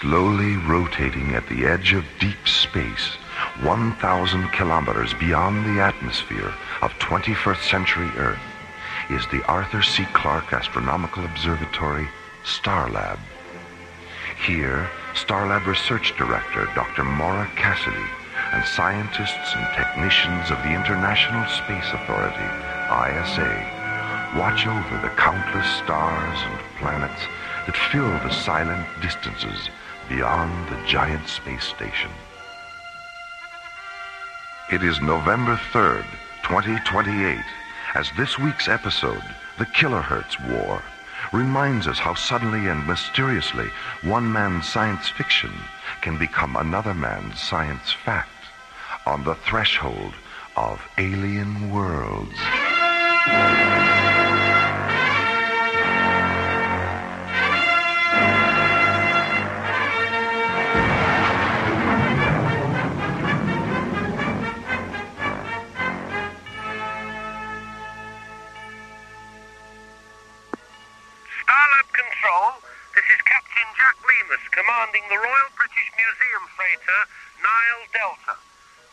Slowly rotating at the edge of deep space, 1,000 kilometers beyond the atmosphere of 21st century Earth, is the Arthur C. Clarke Astronomical Observatory, Starlab. Here, Starlab Research Director Dr. Maura Cassidy and scientists and technicians of the International Space Authority, ISA, watch over the countless stars and planets that fill the silent distances beyond the giant space station. It is November 3rd, 2028, as this week's episode, The Kilohertz War, reminds us how suddenly and mysteriously one man's science fiction can become another man's science fact on the threshold of alien worlds. Commanding the Royal British Museum freighter Nile Delta.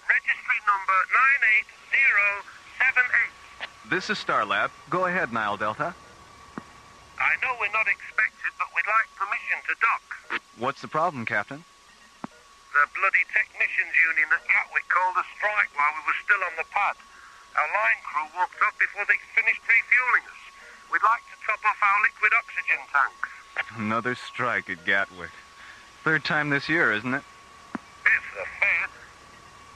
Registry number 98078. This is Starlab. Go ahead, Nile Delta. I know we're not expected, but we'd like permission to dock. What's the problem, Captain? The bloody technicians union at Gatwick called a strike while we were still on the pad. Our line crew walked up before they finished refueling us. We'd like to top off our liquid oxygen tanks. Another strike at Gatwick. Third time this year, isn't it? It's the fifth.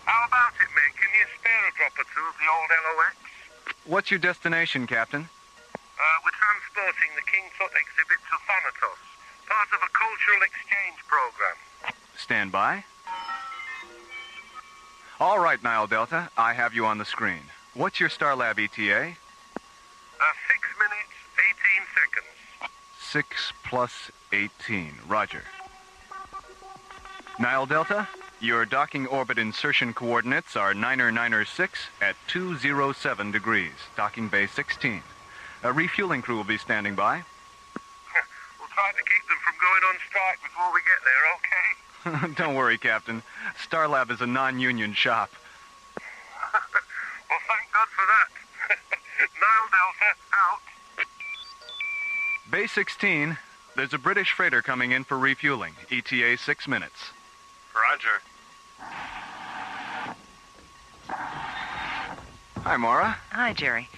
How about it, mate? Can you spare a drop or two of the old LOX? What's your destination, Captain? We're transporting the King Tut exhibit to Thanatos, part of a cultural exchange program. Stand by. All right, Nile Delta, I have you on the screen. What's your Starlab ETA? 6 minutes, 18 seconds. 6 plus 18. Roger. Nile Delta, your docking orbit insertion coordinates are 9er 6 at 207 degrees, docking bay 16. A refueling crew will be standing by. We'll try to keep them from going on strike before we get there, okay? Don't worry, Captain. Starlab is a non-union shop. Well, thank God for that. Nile Delta, out. Bay 16, there's a British freighter coming in for refueling. ETA 6 minutes. Roger. Hi, Maura. Hi, Jerry.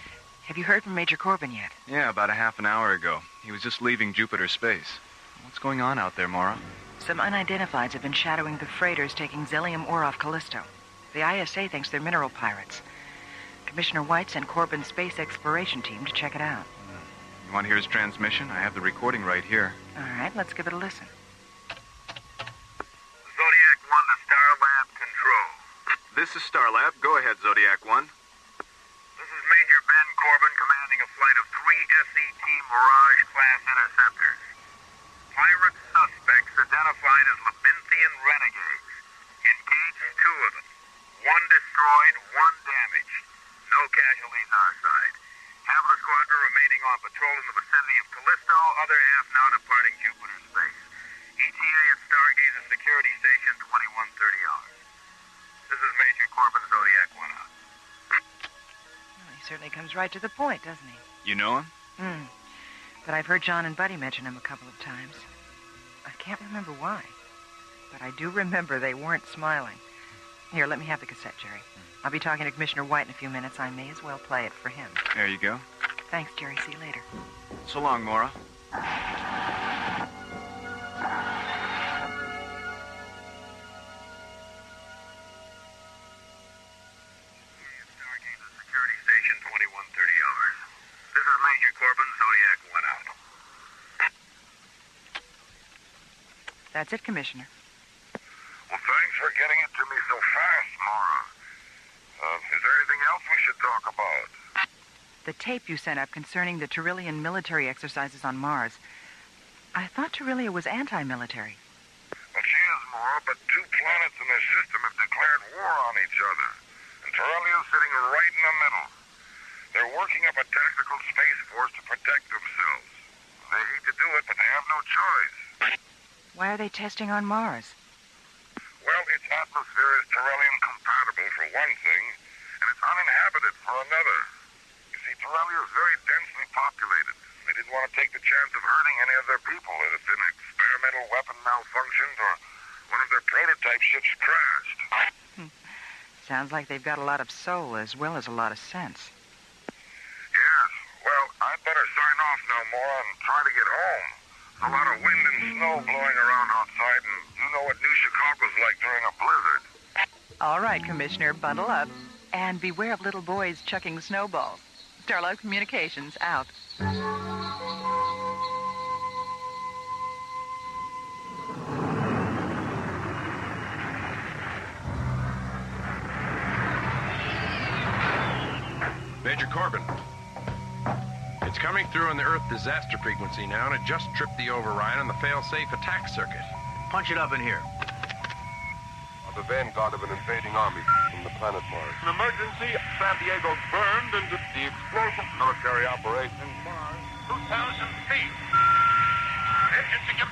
Have you heard from Major Corbin yet? Yeah, about a half an hour ago. He was just leaving Jupiter space. What's going on out there, Maura? Some unidentifieds have been shadowing the freighters taking Zelium ore off Callisto. The ISA thinks they're mineral pirates. Commissioner White sent Corbin's space exploration team to check it out. You want to hear his transmission? I have the recording right here. All right, let's give it a listen. Zodiac 1 to Starlab Control. This is Starlab. Go ahead, Zodiac 1. This is Major Ben Corbin commanding a flight of 3 SET Mirage-class interceptors. Pirate suspects identified as Labinthian renegades. Engaged 2 of them. 1 destroyed, 1 damaged. No casualties our side. Half of the squadron remaining on patrol in the vicinity of Callisto, other half now departing Jupiter space. ETA at Stargazer Security Station 2130 hours. This is Major Corbin, Zodiac 1 out. Well, he certainly comes right to the point, doesn't he? You know him? But I've heard John and Buddy mention him a couple of times. I can't remember why. But I do remember they weren't smiling. Here, let me have the cassette, Jerry. I'll be talking to Commissioner White in a few minutes. I may as well play it for him. There you go. Thanks, Jerry. See you later. So long, Maura. Stargazer Security Station 2130 hours. This is Major Corbin, Zodiac 1 out. That's it, Commissioner. Well, thanks for getting it to me so fast, Maura. Is there anything else we should talk about? The tape you sent up concerning the Tyrillian military exercises on Mars. I thought Tyrillia was anti-military. Well, she is, Maura, but 2 planets in their system have declared war on each other. And Tyrillia's sitting right in the middle. They're working up a tactical space force to protect themselves. They hate to do it, but they have no choice. Why are they testing on Mars? Well, its atmosphere is Tyrellian compatible for one thing, and it's uninhabited for another. You see, Tyrellia is very densely populated. They didn't want to take the chance of hurting any of their people if an experimental weapon malfunctioned or one of their prototype ships crashed. Sounds like they've got a lot of soul as well as a lot of sense. Yes. Well, I'd better sign off now, Maura, and try to get home. There's a lot of wind and snow blowing around outside, and you know what New Chicago's like during a blizzard. All right, Commissioner, bundle up. And beware of little boys chucking snowballs. Starlight Communications, out. Major Corbin. It's coming through on the Earth disaster frequency now, and it just tripped the override on the fail-safe attack circuit. Punch it up in here. The vanguard of an invading army from the planet Mars. An emergency. San Diego burned into the explosive military operation. Mars, 2,000 feet. Engines again.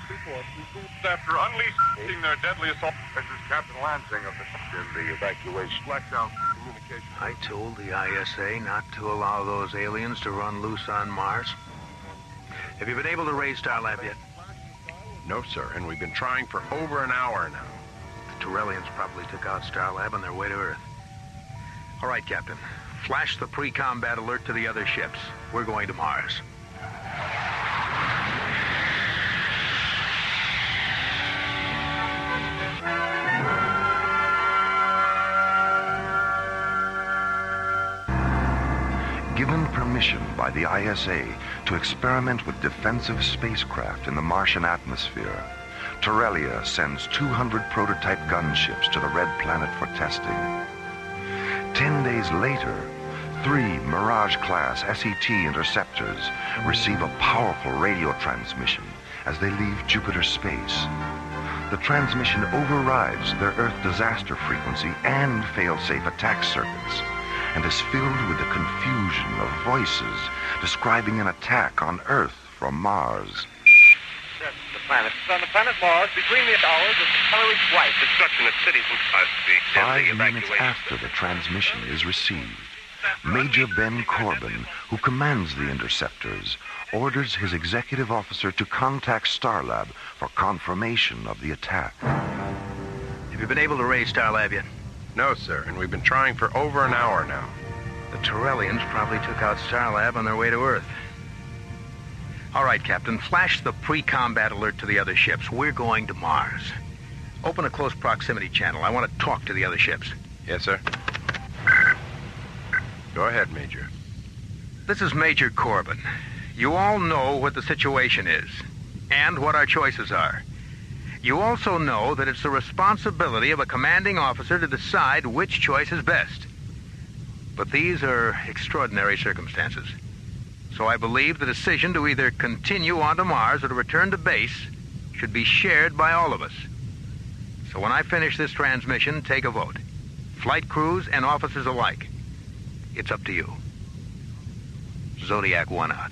After unleashing their deadly assault. This is Captain Lansing of the evacuation. Blackout communication. I told the ISA not to allow those aliens to run loose on Mars. Have you been able to raise Starlab yet? No, sir, and we've been trying for over an hour now. The Tyrellians probably took out Starlab on their way to Earth. All right, Captain. Flash the pre-combat alert to the other ships. We're going to Mars. Given permission by the ISA to experiment with defensive spacecraft in the Martian atmosphere, Tyrellia sends 200 prototype gunships to the Red Planet for testing. 10 days later, 3 Mirage-class SET interceptors receive a powerful radio transmission as they leave Jupiter space. The transmission overrides their Earth disaster frequency and fail-safe attack circuits, and is filled with the confusion of voices describing an attack on Earth from Mars. Planet. On the planet Mars, between the hours of calorie white, destruction of cities and cars. 5 minutes after the transmission is received, Major Ben Corbin, who commands the interceptors, orders his executive officer to contact Starlab for confirmation of the attack. Have you been able to raise Starlab yet? No, sir, and we've been trying for over an hour now. The Tyrellians probably took out Starlab on their way to Earth. All right, Captain, flash the pre-combat alert to the other ships. We're going to Mars. Open a close proximity channel. I want to talk to the other ships. Yes, sir. Go ahead, Major. This is Major Corbin. You all know what the situation is and what our choices are. You also know that it's the responsibility of a commanding officer to decide which choice is best. But these are extraordinary circumstances. So I believe the decision to either continue on to Mars or to return to base should be shared by all of us. So when I finish this transmission, take a vote. Flight crews and officers alike. It's up to you. Zodiac 1 out.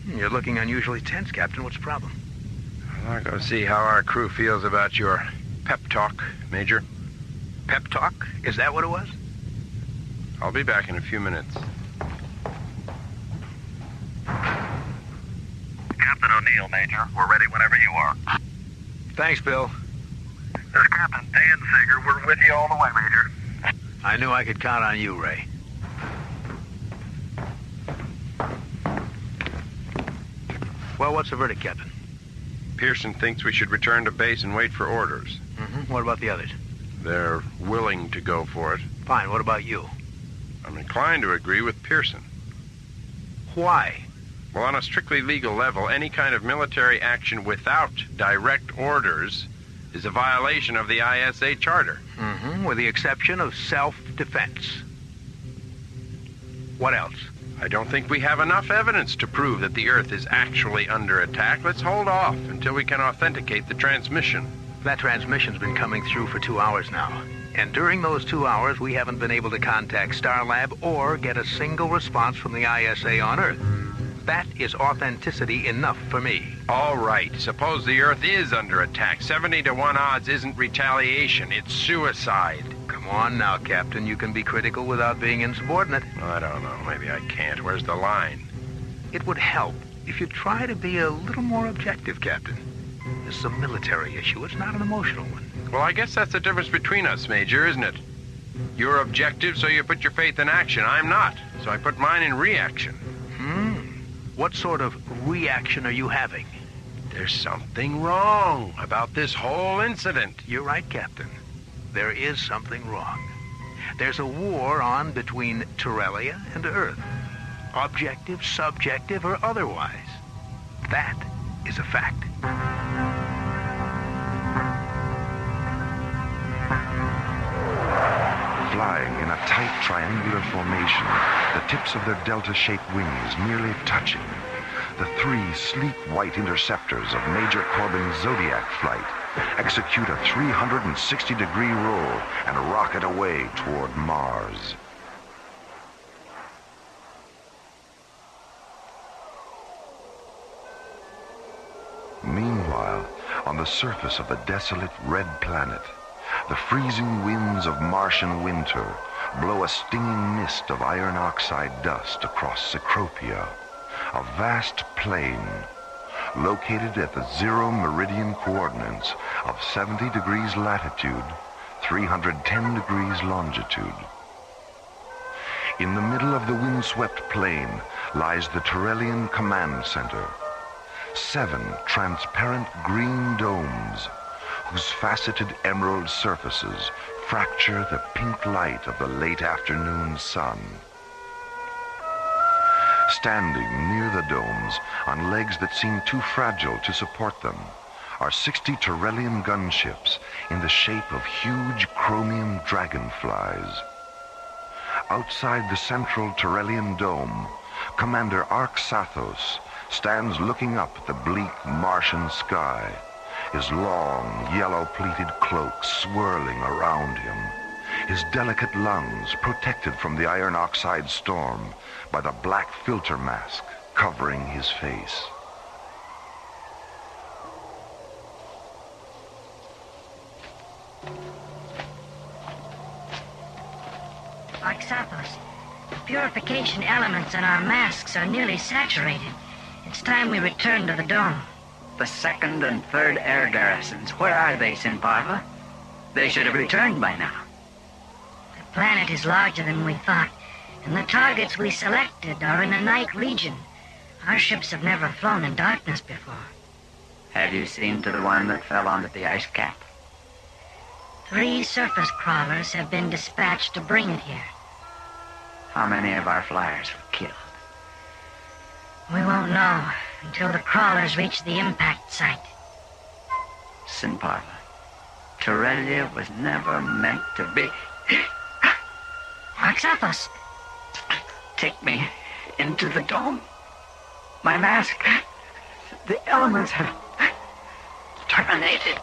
You're looking unusually tense, Captain. What's the problem? I'll go see how our crew feels about your pep talk, Major. Pep talk? Is that what it was? I'll be back in a few minutes. Captain O'Neill, Major. We're ready whenever you are. Thanks, Bill. This is Captain Dan Sager. We're with you all the way, Major. I knew I could count on you, Ray. Well, what's the verdict, Captain? Pearson thinks we should return to base and wait for orders. Mm-hmm. What about the others? They're willing to go for it. Fine. What about you? I'm inclined to agree with Pearson. Why? Well, on a strictly legal level, any kind of military action without direct orders is a violation of the ISA Charter. Mm-hmm. With the exception of self-defense. What else? I don't think we have enough evidence to prove that the Earth is actually under attack. Let's hold off until we can authenticate the transmission. That transmission's been coming through for 2 hours now. And during those 2 hours, we haven't been able to contact Starlab or get a single response from the ISA on Earth. That is authenticity enough for me. All right. Suppose the Earth is under attack. 70 to 1 odds isn't retaliation. It's suicide. Come on now, Captain. You can be critical without being insubordinate. I don't know. Maybe I can't. Where's the line? It would help if you try to be a little more objective, Captain. This is a military issue. It's not an emotional one. Well, I guess that's the difference between us, Major, isn't it? You're objective, so you put your faith in action. I'm not, so I put mine in reaction. What sort of reaction are you having? There's something wrong about this whole incident. You're right, Captain. There is something wrong. There's a war on between Torellia and Earth. Objective, subjective, or otherwise. That is a fact. Flying in a tight triangular formation, the tips of their delta-shaped wings nearly touching, the 3 sleek white interceptors of Major Corbin's Zodiac flight execute a 360-degree roll and rocket away toward Mars. Meanwhile, on the surface of the desolate red planet, the freezing winds of Martian winter blow a stinging mist of iron oxide dust across Cecropia, a vast plain located at the 0 meridian coordinates of 70 degrees latitude, 310 degrees longitude. In the middle of the windswept plain lies the Torellian Command Center, 7 transparent green domes whose faceted emerald surfaces fracture the pink light of the late afternoon sun. Standing near the domes, on legs that seem too fragile to support them, are 60 Torellian gunships in the shape of huge chromium dragonflies. Outside the central Torellian dome, Commander Arxathos stands looking up at the bleak Martian sky, his long, yellow-pleated cloak swirling around him, his delicate lungs protected from the iron oxide storm by the black filter mask covering his face. Arxathos, the purification elements in our masks are nearly saturated. It's time we return to the dome. The 2nd and 3rd air garrisons, where are they, Sinparva? They should have returned by now. The planet is larger than we thought, and the targets we selected are in a night region. Our ships have never flown in darkness before. Have you seen to the one that fell onto the ice cap? 3 surface crawlers have been dispatched to bring it here. How many of our flyers were killed? We won't know until the crawlers reach the impact site. Sinparva, Torellia was never meant to be... Arxathos! Take me into the dome. My mask. The elements have terminated.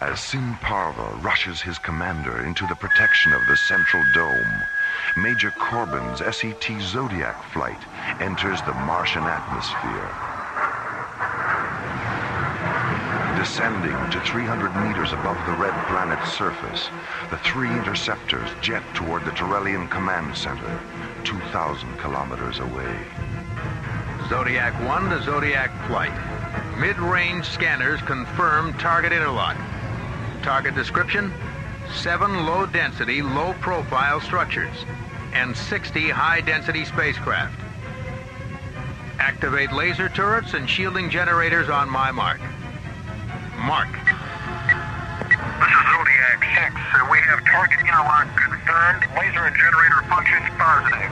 As Sinparva rushes his commander into the protection of the central dome, Major Corbin's SET Zodiac flight enters the Martian atmosphere. Descending to 300 meters above the red planet's surface, the 3 interceptors jet toward the Torellian Command Center, 2,000 kilometers away. Zodiac 1 to Zodiac flight. Mid-range scanners confirm target interlock. Target description: 7 low-density, low-profile structures and 60 high-density spacecraft. Activate laser turrets and shielding generators on my mark. Mark. This is Zodiac 6. We have target interlock confirmed. Laser and generator functions positive.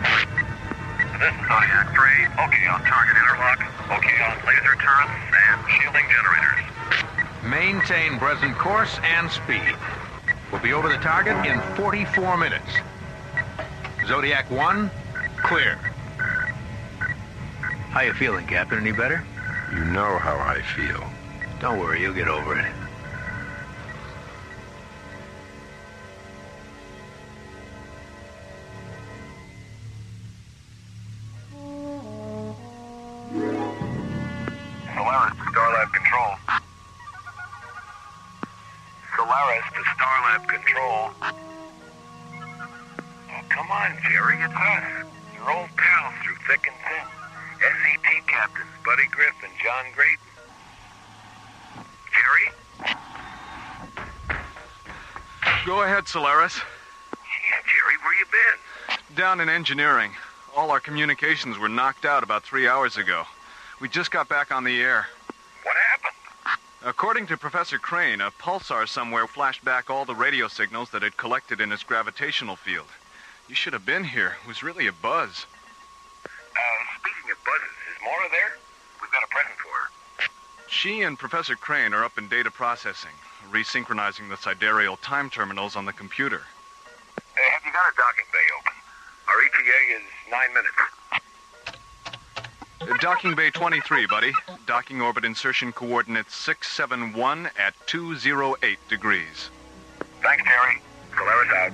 This is Zodiac 3. Okay on target interlock. Okay on laser turrets and shielding generators. Maintain present course and speed. We'll be over the target in 44 minutes. Zodiac 1, clear. How you feeling, Captain? Any better? You know how I feel. Don't worry, you'll get over it. on, Jerry, it's us. Your old pals through thick and thin. SET captains Buddy Griff and John Grayton. Jerry? Go ahead, Solaris. Yeah, Jerry, where you been? Down in engineering. All our communications were knocked out about 3 hours ago. We just got back on the air. What happened? According to Professor Crane, a pulsar somewhere flashed back all the radio signals that had collected in its gravitational field. You should have been here. It was really a buzz. Speaking of buzzes, is Maura there? We've got a present for her. She and Professor Crane are up in data processing, resynchronizing the sidereal time terminals on the computer. Have you got a docking bay open? Our ETA is 9 minutes. Docking bay 23, buddy. Docking orbit insertion coordinates 671 at 208 degrees. Thanks, Jerry. Solaris out.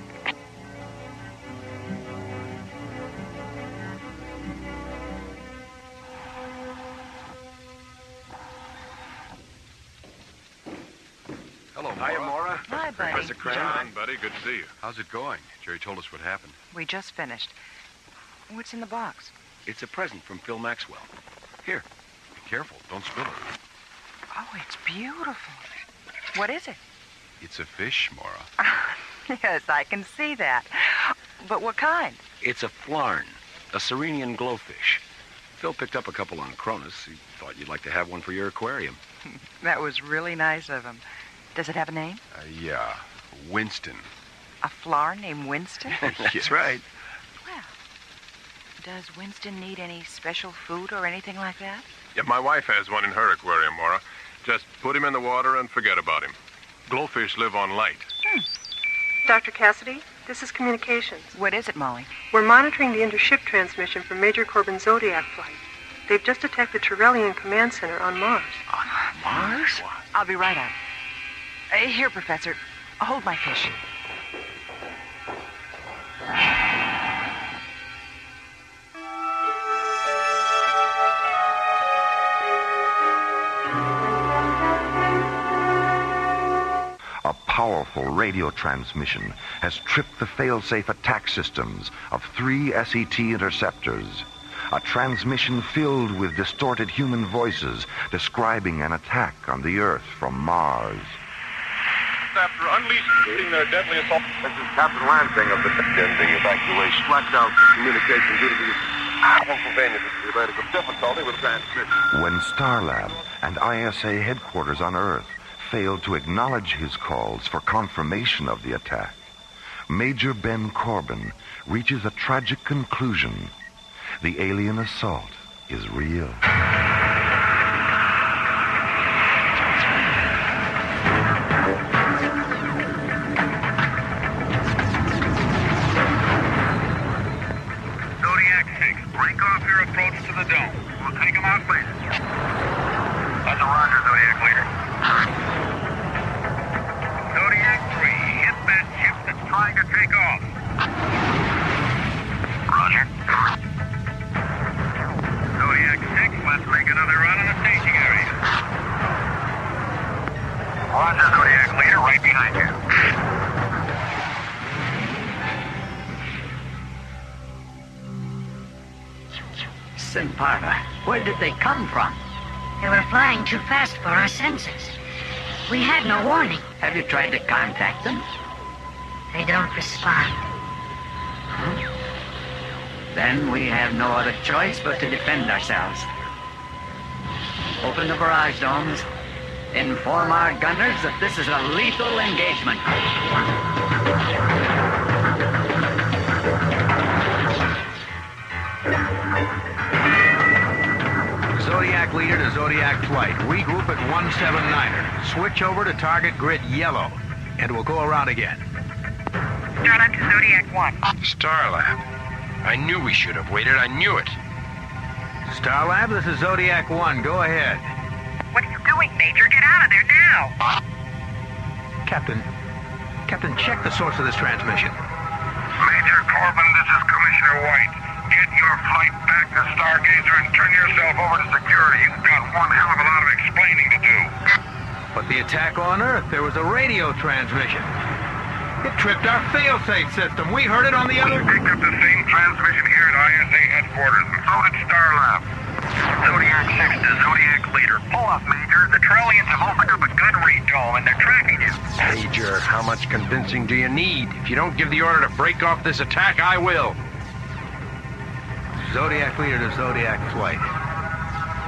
Hello, Hiya, Maura. Maura. Hi, buddy. Professor Crane. John, buddy, good to see you. How's it going? Jerry told us what happened. We just finished. What's in the box? It's a present from Phil Maxwell. Here, be careful. Don't spill it. Oh, it's beautiful. What is it? It's a fish, Maura. Yes, I can see that. But what kind? It's a flarn, a Serenian glowfish. Phil picked up a couple on Cronus. He thought you'd like to have one for your aquarium. That was really nice of him. Does it have a name? Yeah, Winston. A flower named Winston? That's right. Well, does Winston need any special food or anything like that? Yeah, my wife has one in her aquarium, Maura. Just put him in the water and forget about him. Glowfish live on light. Dr. Cassidy, this is communications. What is it, Molly? We're monitoring the intership transmission from Major Corbin's Zodiac flight. They've just attacked the Turellian Command Center on Mars. On Mars? I'll be right out. Here, Professor. Hold my fish. A powerful radio transmission has tripped the fail-safe attack systems of 3 SET interceptors. A transmission filled with distorted human voices describing an attack on the Earth from Mars. After unleashing their deadly assault. This is Captain Lansing of the ending evacuation. Flash out communication due to the Pennsylvania difficulty with transmission. When Starlab and ISA headquarters on Earth failed to acknowledge his calls for confirmation of the attack, Major Ben Corbin reaches a tragic conclusion. The alien assault is real. Zodiac 6, break off your approach to the dome. We'll take them out later. That's a roger, Zodiac leader. Zodiac 3, hit that ship that's trying to take off. Roger. Zodiac 6, let's make another run on the staging area. Roger, Zodiac leader, right behind you. Simparva, where did they come from? They were flying too fast for our senses. We had no warning. Have you tried to contact them? They don't respond. Then we have no other choice but to defend ourselves. Open the barrage domes. Inform our gunners that this is a lethal engagement. Zodiac leader to Zodiac flight. Regroup at 179er. Switch over to target grid yellow. And we'll go around again. Start up to Zodiac 1. Starlab. I knew we should have waited. I knew it. Starlab, this is Zodiac 1. Go ahead. What are you doing, Major? Get out of there now! Captain, check the source of this transmission. Major Corbin, this is Commissioner White. Get your flight back to Stargazer and turn yourself over to security. You've got one hell of a lot of explaining to do. But the attack on Earth, there was a radio transmission. It tripped our fail-safe system. We heard it on the other... We picked up the same transmission here at ISA headquarters, and so did Starlab. Zodiac 6 to Zodiac Leader. Pull up, Major. The Trellians have opened up a gun read dome, and they're tracking you. Major, how much convincing do you need? If you don't give the order to break off this attack, I will. Zodiac Leader to Zodiac Flight.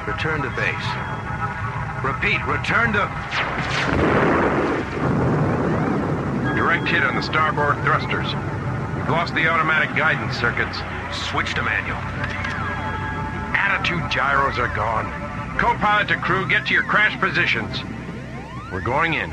Return to base. Repeat, return to... Direct hit on the starboard thrusters. We've lost the automatic guidance circuits. Switch to manual. Attitude gyros are gone. Co-pilot to crew, get to your crash positions. We're going in.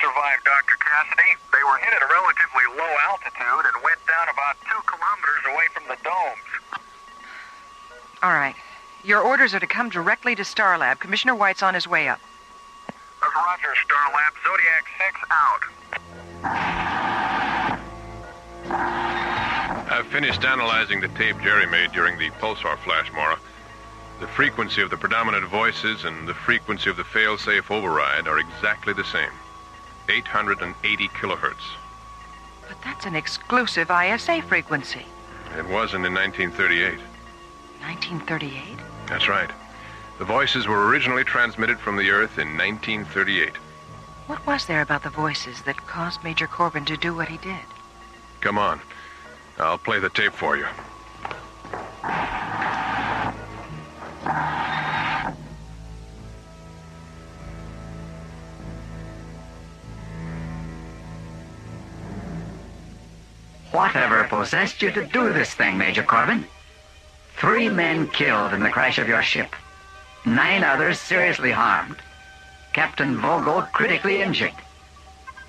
Survived, Dr. Cassidy. They were hit at a relatively low altitude and went down about 2 kilometers away from the domes. All right. Your orders are to come directly to Starlab. Commissioner White's on his way up. That's Roger, Starlab. Zodiac 6 out. I've finished analyzing the tape Jerry made during the pulsar flash, Mora. The frequency of the predominant voices and the frequency of the fail-safe override are exactly the same. 880 kilohertz. But that's an exclusive ISA frequency. It wasn't in 1938. 1938? That's right. The voices were originally transmitted from the Earth in 1938. What was there about the voices that caused Major Corbin to do what he did? Come on. I'll play the tape for you. Whatever possessed you to do this thing, Major Corbin? 3 men killed in the crash of your ship. 9 others seriously harmed. Captain Vogel critically injured.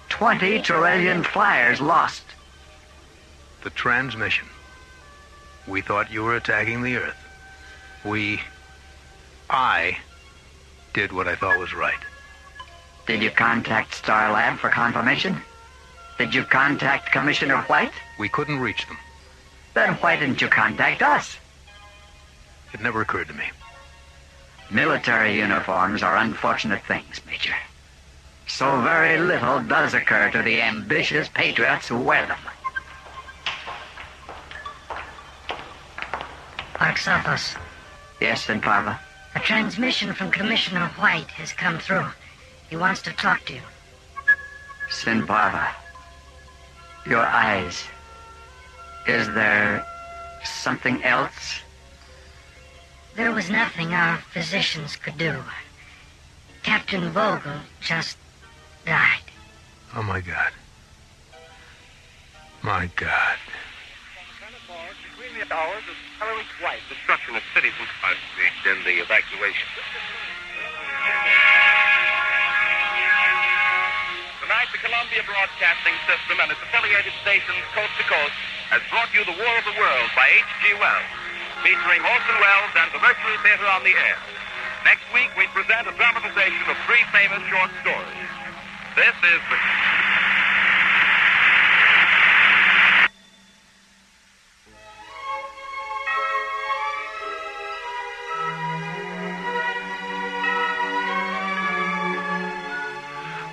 20 Turellian flyers lost. The transmission. We thought you were attacking the Earth. I did what I thought was right. Did you contact Starlab for confirmation? Did you contact Commissioner White? We couldn't reach them. Then why didn't you contact us? It never occurred to me. Military uniforms are unfortunate things, Major. So very little does occur to the ambitious patriots who wear them. Arxathos. Yes, Sinparva? A transmission from Commissioner White has come through. He wants to talk to you. Sinparva. Your eyes. Is there something else? There was nothing our physicians could do. Captain Vogel just died. Oh, my God. My God. Between the hours of Kilohertz War, destruction of cities and in the evacuation. Tonight, the Columbia Broadcasting System and its affiliated stations coast to coast has brought you The War of the Worlds by H.G. Wells, featuring Orson Welles and the Mercury Theater on the air. Next week, we present a dramatization of 3 famous short stories. This is the...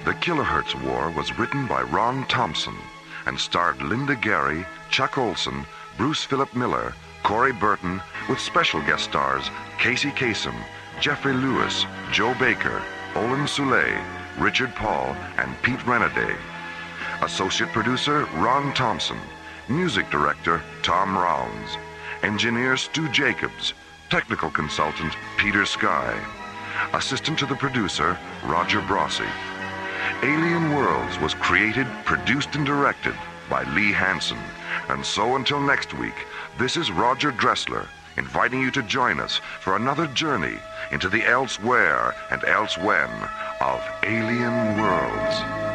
The Kilohertz War was written by Ron Thompson and starred Linda Gary, Chuck Olson, Bruce Philip Miller, Corey Burton, with special guest stars Casey Kasem, Jeffrey Lewis, Joe Baker, Olin Soule, Richard Paul, and Pete Renaday. Associate producer Ron Thompson. Music director Tom Rounds. Engineer Stu Jacobs. Technical consultant Peter Sky. Assistant to the producer Roger Brossi. Alien Worlds was created, produced, and directed by Lee Hansen. And so until next week, this is Roger Dressler inviting you to join us for another journey into the elsewhere and elsewhen of Alien Worlds.